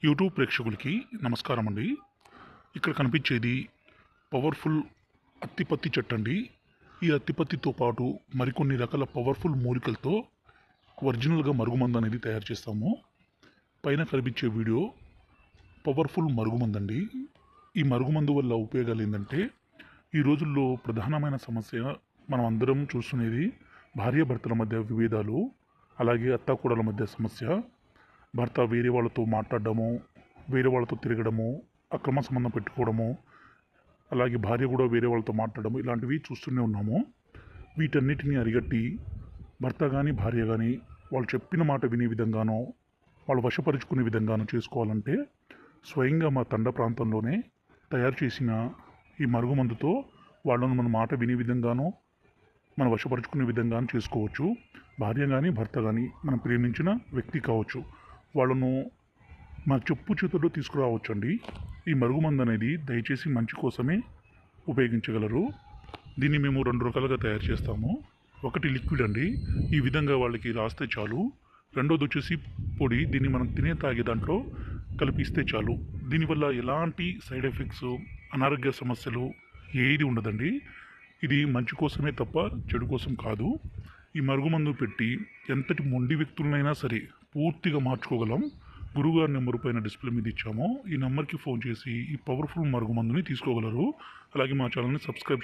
YouTube ప్రేక్షకులకి నమస్కారం అండి. ఇక్కడ కనిపించేది పవర్ఫుల్ అత్తిపత్తి చెట్టు అండి. ఈ అత్తిపత్తితో పాటు మరికొన్ని రకాల పవర్ఫుల్ మూలికలతో ఒరిజినల్గా మరుగుమందు అనేది తయారు చేస్తాము. పైన కనిపించే వీడియో పవర్ఫుల్ మరుగుమందు అండి. ఈ మరుగుమందు వల్ల ఉపయోగాలు ఏంటంటే, ఈ రోజుల్లో ప్రధానమైన సమస్య మనం అందరం చూస్తున్నది భార్యాభర్తల మధ్య విభేదాలు, అలాగే అత్తాకోడల మధ్య సమస్య. భర్త వేరే వాళ్ళతో మాట్లాడడము, వేరే వాళ్ళతో తిరగడము, అక్రమ సంబంధం పెట్టుకోవడము, అలాగే భార్య కూడా వేరే వాళ్ళతో మాట్లాడడము, ఇలాంటివి చూస్తూనే ఉన్నాము. వీటన్నిటిని అరిగట్టి భర్త కానీ భార్య కానీ వాళ్ళు చెప్పిన మాట వినే విధంగానో, వాళ్ళు వశపరుచుకునే విధంగానో చేసుకోవాలంటే స్వయంగా మా తండ ప్రాంతంలోనే తయారు చేసిన ఈ మరుగుమందుతో వాళ్ళను మన మాట వినే విధంగానో, మనం వశపరుచుకునే విధంగానో చేసుకోవచ్చు. భార్య కానీ భర్త కానీ మనం ప్రేమించిన వ్యక్తి కావచ్చు, వాళ్ళను మన చెప్పు చేతుల్లో తీసుకురావచ్చండి. ఈ మరుగుమందు అనేది దయచేసి మంచి కోసమే ఉపయోగించగలరు. దీన్ని మేము 2 రకాలుగా తయారు చేస్తాము. ఒకటి లిక్విడ్ అండి, ఈ విధంగా వాళ్ళకి రాస్తే చాలు. రెండోది వచ్చేసి పొడి, దీన్ని మనం తాగే దాంట్లో కలిపిస్తే చాలు. దీనివల్ల ఎలాంటి సైడ్ ఎఫెక్ట్స్, అనారోగ్య సమస్యలు ఏది ఉండదండి. ఇది మంచి కోసమే తప్ప చెడు కోసం కాదు. ఈ మరుగుమందు పెట్టి ఎంతటి మొండి వ్యక్తులనైనా సరే పూర్తిగా మార్చుకోగలం. గురువుగారి నెంబర్ పైన డిస్ప్లే మీద ఇచ్చాము. ఈ నెంబర్కి ఫోన్ చేసి ఈ పవర్ఫుల్ మరుగుమందుని తీసుకోగలరు. అలాగే మా ఛానల్ని సబ్స్క్రైబ్ చేయండి.